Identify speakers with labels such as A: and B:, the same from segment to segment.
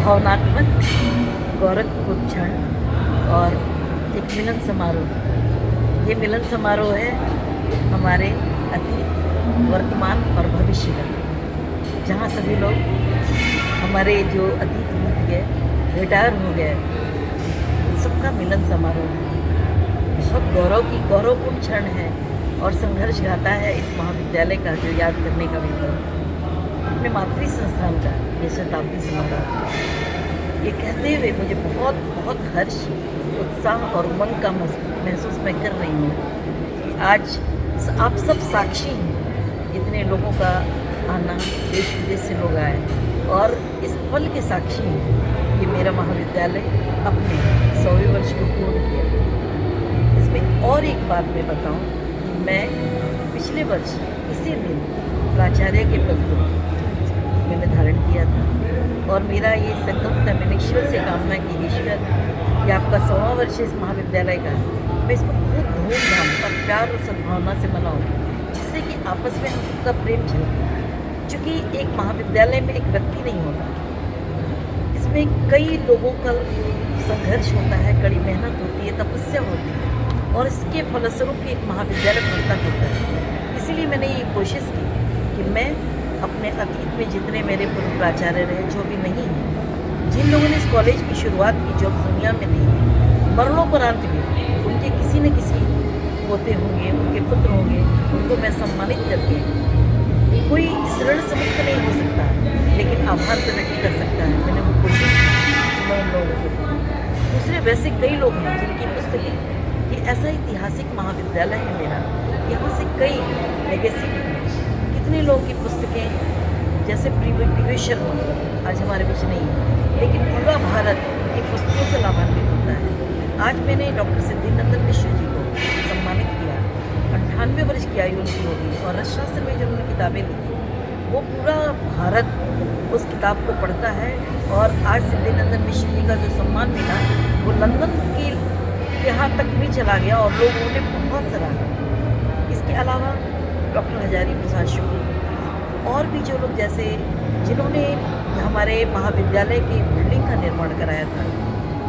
A: भावनात्मक गौरवपूर्ण क्षण और एक मिलन समारोह। ये मिलन समारोह है हमारे अतीत, वर्तमान और भविष्य का, जहाँ सभी लोग हमारे जो अतीत बीत गए, रिटायर हो गए, उन सबका मिलन समारोह है। बहुत गौरवपूर्ण क्षण है और संघर्ष गाथा है इस महाविद्यालय का, जो याद करने का भी है अपने मातृ संस्थान का ये शताब्दी समारोह। ये कहते हुए मुझे बहुत बहुत हर्ष, उत्साह और उमंग का महसूस मैं कर रही हूँ कि आज आप सब साक्षी हैं। इतने लोगों का आना, देश विदेश से लोग आए और इस पल के साक्षी हैं कि मेरा महाविद्यालय अपने 100वें वर्ष को पूर्ण किया। इसमें और एक बात मैं बताऊं कि मैं पिछले वर्ष इसी दिन प्राचार्य के पद को मैंने धारण किया था और मेरा ये संकल्प था, मैंने ईश्वर से कामना की, ईश्वर ये आपका 100वां वर्ष इस महाविद्यालय का, मैं इसको बहुत धूमधाम और प्यार और सद्भावना से मनाऊँ, जिससे कि आपस में हम सबका प्रेम झलके। क्योंकि एक महाविद्यालय में एक व्यक्ति नहीं होता, इसमें कई लोगों का संघर्ष होता है, कड़ी मेहनत होती है, तपस्या होती है और इसके फलस्वरूप एक महाविद्यालय बनता होता है। इसीलिए मैंने ये कोशिश की कि मैं अपने अतीत में जितने मेरे पूर्व प्राचार्य रहे, जो भी नहीं हैं, जिन लोगों ने इस कॉलेज की शुरुआत की, जो दुनिया में नहीं है, मरणोपरांत भी उनके किसी न किसी पोते होंगे, उनके पुत्र होंगे, उनको मैं सम्मानित करके, कोई इस ऋण से मुक्त नहीं हो सकता, लेकिन आभार प्रकट कर सकता है। मैंने वो कोशिश की कि मैं उन लोगों को, दूसरे वैसे कई लोग हैं जिनकी पुस्तकें, ये ऐसा ऐतिहासिक महाविद्यालय है मेरा, यहाँ से कई लेगेसी कितने लोगों की पुस्तकें, जैसे पी.वी. शर्मा आज हमारे बीच नहीं है, लेकिन पूरा भारत की पुस्तकों से लाभान्वित होता है। आज मैंने डॉक्टर सिद्धिनंदन मिश्र जी को सम्मानित किया, 98 वर्ष की आयु उनकी होगी और अर्थशास्त्र में जो उन्होंने किताबें लिखी, वो पूरा भारत उस किताब को पढ़ता है। और आज सिद्धिनंदन मिश्र जी का जो सम्मान मिला, वो लंदन के यहाँ तक भी चला गया और लोगों ने बहुत सराहा। इसके अलावा डॉक्टर हजारी प्रसाद शुक्ल और भी जो लोग, जैसे जिन्होंने हमारे महाविद्यालय की बिल्डिंग का निर्माण कराया था,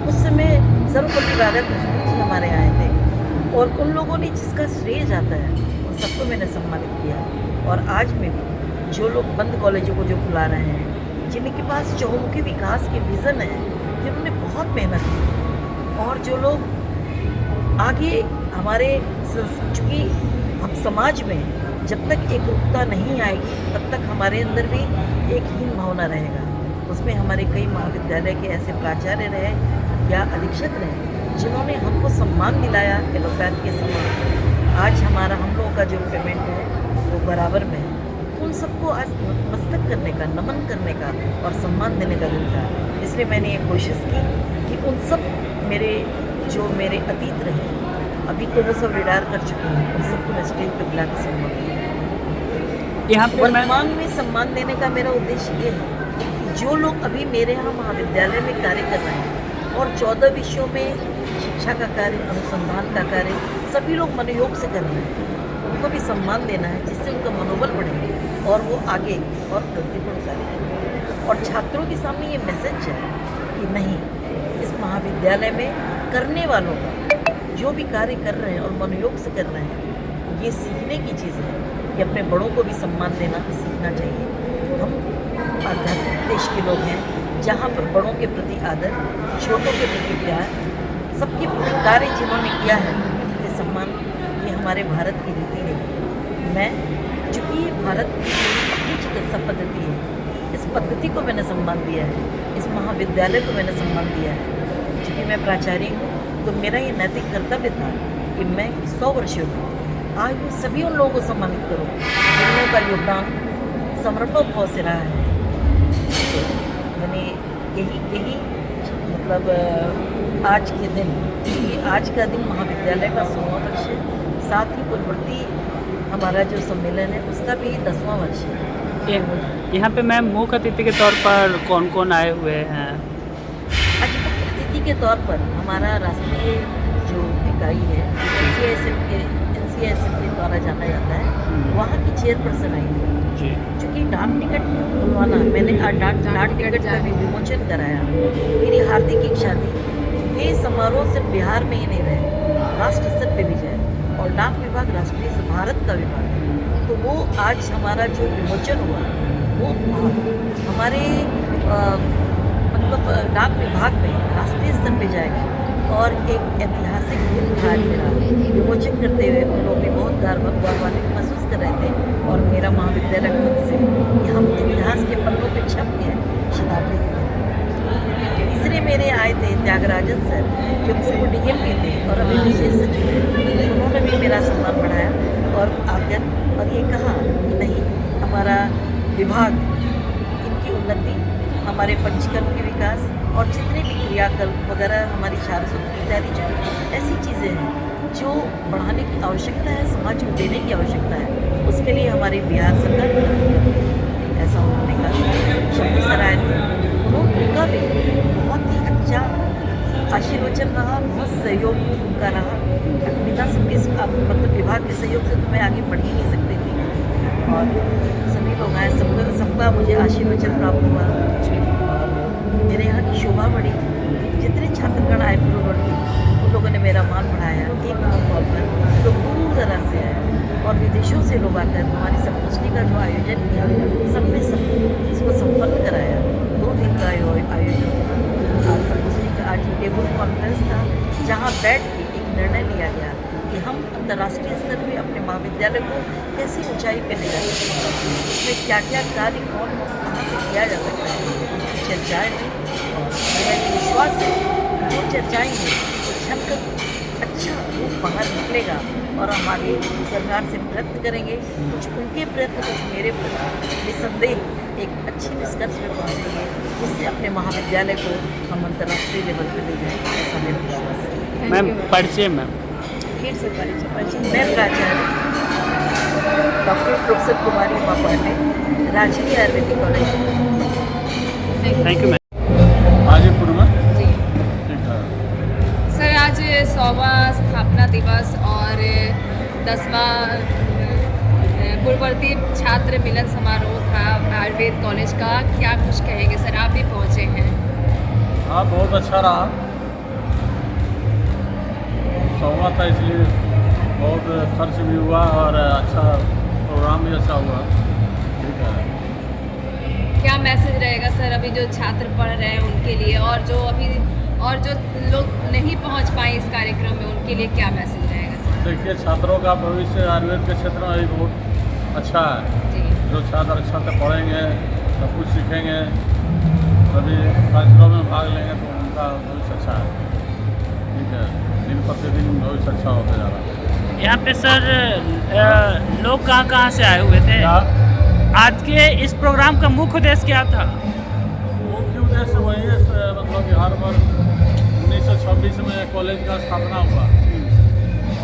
A: उस समय सर्वपल्ली राधाकृष्णन जी हमारे आए थे और उन लोगों ने जिसका श्रेय जाता है, उन सबको मैंने सम्मानित किया। और आज में भी जो लोग बंद कॉलेजों को जो खुला रहे हैं, जिनके पास चहुमुखी विकास के विज़न है, जिन्होंने बहुत मेहनत की, और जो लोग आगे हमारे, चूँकि हम समाज में जब तक एकरूपता नहीं आएगी, तब तक हमारे अंदर भी एक हीन भावना रहेगा। उसमें हमारे कई महाविद्यालय के ऐसे प्राचार्य रहे या अधीक्षक रहे जिन्होंने हमको सम्मान दिलाया, एलोपैथ के सम्मान। आज हमारा, हम लोगों का जो पेमेंट है वो बराबर में है। उन सबको आज नतमस्तक करने का, नमन करने का और सम्मान देने का दिन था। इसलिए मैंने ये कोशिश की कि उन सब मेरे अतीत रहे, अभी तो वो सब रिटायर कर चुके हैं, उन सबको मैं स्टेज पर बुला के सम्मान, यहाँ पे वर्तमान में सम्मान देने का मेरा उद्देश्य ये है कि जो लोग अभी मेरे यहाँ महाविद्यालय में कार्य कर रहे हैं और 14 विषयों में शिक्षा का कार्य, अनुसंधान का कार्य सभी लोग मनोयोग से कर रहे हैं, उनको भी सम्मान देना है, जिससे उनका मनोबल बढ़े और वो आगे और प्रतिपूर्ण करें। और छात्रों के सामने ये मैसेज है कि नहीं, इस महाविद्यालय में करने वालों का, जो भी कार्य कर रहे हैं और मनोयोग से कर रहे हैं, ये सीखने की चीज़ है कि अपने बड़ों को भी सम्मान देना सीखना चाहिए। हम आध्यात्मिक देश के लोग हैं, जहाँ पर बड़ों के प्रति आदर, छोटों के प्रति प्यार, सबके प्रति कार्य जिन्होंने किया है, ये सम्मान, ये हमारे भारत की रीति है। मैं, चूँकि भारत की अपनी चिकित्सा पद्धति है, इस पद्धति को मैंने सम्मान दिया है, इस महाविद्यालय को मैंने सम्मान दिया है। चूँकि मैं प्राचार्य हूँ, तो मेरा ये नैतिक कर्तव्य था कि मैं 100 वर्षों में आज वो सभी उन लोगों को सम्मानित करूँ जिन लोगों का योगदान समर्पण भाव से रहा है। तो मैंने यही मतलब आज के दिन, आज का दिन महाविद्यालय का 100वां वर्ष है, साथ ही पूर्ववर्ती हमारा जो सम्मेलन है उसका भी 10वां वर्ष है।
B: यहाँ पे मैम मुख्य अतिथि के तौर पर कौन कौन आए हुए हैं?
A: आज मुख्य अतिथि के तौर पर हमारा राष्ट्रीय जो इकाई है, NCISM के द्वारा जाना जाता है, वहाँ की चेयरपर्सन आई है। की डाक टिकट खुलवाना, मैंने डाक टिकट का भी विमोचन कराया। मेरी हार्दिक इच्छा थी कि ये समारोह सिर्फ बिहार में ही नहीं रहे, राष्ट्र स्तर पे भी जाए। और डाक विभाग राष्ट्रीय भारत का विभाग है, तो वो आज हमारा जो विमोचन हुआ वो हमारे मतलब डाक विभाग में राष्ट्रीय स्तर पे जाएगा। और एक ऐतिहासिक दिन था आज मेरा विमोचन करते हुए उन लोग भी बहुत गौरवान्वित महसूस कर रहे थे। और मेरा महाविद्यालय खुद से कि हम इतिहास के पन्नों पे छप गए शताब्दी के दिन। तीसरे मेरे आए थे त्यागराजन सर, जो डीएम के थे और अभी विशेष सचिव हैं। उन्होंने भी मेरा सम्मान बढ़ाया और आकर और ये कहा कि नहीं, हमारा विभाग, इनकी उन्नति, हमारे पंचकर्म के विकास और जितने भी क्रियाकल्प वगैरह हमारी सारस्वत इत्यादि जो ऐसी चीज़ें हैं जो बढ़ाने की आवश्यकता है, समाज को देने की आवश्यकता है, उसके लिए हमारी बिहार सरकार ऐसा उन्होंने कहा। शंभू सर आए थे, उनका भी बहुत ही अच्छा आशीर्वचन रहा, बहुत सहयोग उनका रहा। बिना सबके मतलब विभाग के सहयोग से तो मैं आगे बढ़ ही नहीं सकती थी। और सभी लोग आए, सबका मुझे आशीर्वचन प्राप्त हुआ और मेरे यहाँ की शोभा बढ़ी। जितने छात्रगण आए पूर्ववर्ती, उन लोगों ने मेरा मान बढ़ाया। एक मौके पर लोग दूर दराज से आए और विदेशों से लोग आकर हमारी संगोष्ठी का जो आयोजन किया, सबने इसको संपन्न कराया। 2 दिन का आयोजन था। संगोष्ठी का आज टेबल कॉन्फ्रेंस था, जहाँ बैठ के एक निर्णय लिया गया कि हम अंतर्राष्ट्रीय स्तर पर अपने महाविद्यालय को कैसी ऊंचाई पर ले जा सकते हैं, इसमें क्या क्या कार्य कौन कहाँ से किया जा सकता है, उसकी चर्चाएँ हुई। और मेरा ये विश्वास है कि जो चर्चाएँ हुई तो छलकर अच्छा रूप बाहर निकलेगा और हम आगे सरकार से प्रयत्न करेंगे, कुछ उनके प्रयत्न, कुछ मेरे प्रयत्न, निसंदेह एक अच्छी निष्कर्ष में पहुँचेंगे, जिससे अपने महाविद्यालय को हम अंतर्राष्ट्रीय लेवल पर ले जाएंगे, ऐसा मेरा विश्वास है।
B: मैम परिचय मैम
A: फिर से परिचय। मैं प्राचार्य डॉक्टर प्रोफेसर कुमारी उमा पांडे, राजकीय Ayurvedic college.
B: Thank you ma'am.
C: Hajipur में
D: जी
C: ठीक है।
D: सर, आज 100वां स्थापना दिवस और 10वां पूर्ववर्ती छात्र मिलन समारोह था आयुर्वेद कॉलेज का। क्या कुछ कहेंगे सर, आप भी पहुंचे हैं।
C: हाँ, बहुत अच्छा रहा। 100वां था, इसलिए बहुत खर्च भी हुआ और अच्छा प्रोग्राम भी अच्छा हुआ। ठीक है।
D: क्या मैसेज रहेगा सर अभी जो छात्र पढ़ रहे हैं उनके लिए, और जो लोग नहीं पहुंच पाए इस कार्यक्रम में, उनके लिए क्या मैसेज रहेगा सर?
C: देखिए, छात्रों का भविष्य आयुर्वेद के क्षेत्र में भी बहुत अच्छा है।
D: जी
C: जो छात्र अच्छा से पढ़ेंगे, सब कुछ सीखेंगे, सभी कार्यक्रमों में भाग लेंगे तो उनका भविष्य अच्छा है। ठीक है, दिन प्रतिदिन भविष्य अच्छा होता जा रहा है।
B: यहाँ पे सर लोग कहाँ से आए हुए थे?
C: क्या
B: आज के इस प्रोग्राम का मुख्य उद्देश्य क्या था?
C: मुख्य उद्देश्य वही है, मतलब बिहार में 1926 में कॉलेज का स्थापना हुआ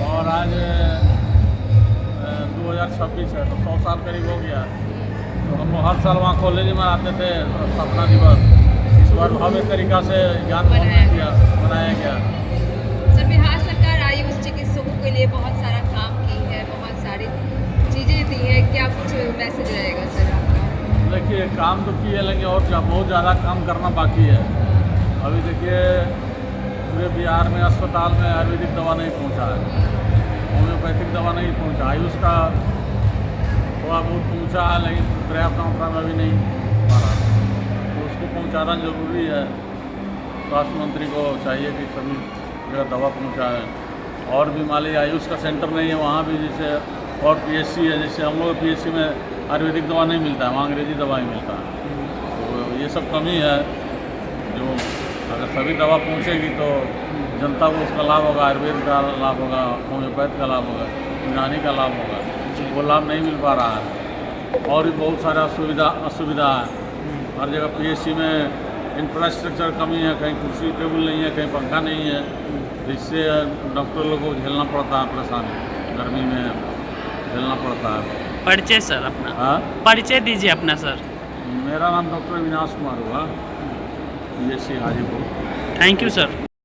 C: और आज 2026 है, तो 100 साल करीब हो गया। तो हम हर साल वहाँ कॉलेज में आते थे, स्थापना दिवस इस बार भव्य तरीका से ज्ञान मनाया गया।
D: सर, बिहार सरकार आयुष चिकित्सकों के लिए बहुत सारा काम की है, बहुत सारी चीज़ें दी है। क्या कुछ मैसेज रहेगा सर आपका?
C: देखिए, काम तो किए, लेकिन और बहुत ज़्यादा काम करना बाकी है। अभी देखिए, पूरे बिहार में अस्पताल में आयुर्वेदिक दवा नहीं पहुंचा है, होम्योपैथिक दवा नहीं पहुंचा। आयुष का थोड़ा बहुत पहुंचा है, लेकिन पर्याप्त मात्रा में अभी नहीं पा रहा, तो उसको पहुंचाना जरूरी है। स्वास्थ्य मंत्री को चाहिए कि सभी जगह दवा पहुँचाएँ। और भी मान लीजिए आयुष का सेंटर नहीं है, वहाँ भी जैसे और पीएचसी है, जैसे हम लोग पीएचसी में आयुर्वेदिक दवा नहीं मिलता है, वहाँ अंग्रेजी दवा ही मिलता है। तो ये सब कमी है, जो अगर सभी दवा पहुँचेगी तो जनता को उसका लाभ होगा, आयुर्वेद का लाभ होगा, होम्योपैथ का लाभ होगा, यूनानी का लाभ होगा। वो लाभ नहीं मिल पा रहा है। और भी बहुत सारा असुविधा है। हर जगह पीएचसी में इंफ्रास्ट्रक्चर कमी है, कहीं कुर्सी टेबल नहीं है, कहीं पंखा नहीं है, जिससे डॉक्टर लोगों को झेलना पड़ता है परेशानी, गर्मी में झेलना पड़ता है।
B: परिचय सर अपना।
C: हाँ,
B: परिचय दीजिए अपना सर।
C: मेरा नाम डॉक्टर विनाश कुमार हुआ, PHC Hajipur.
B: Thank you sir.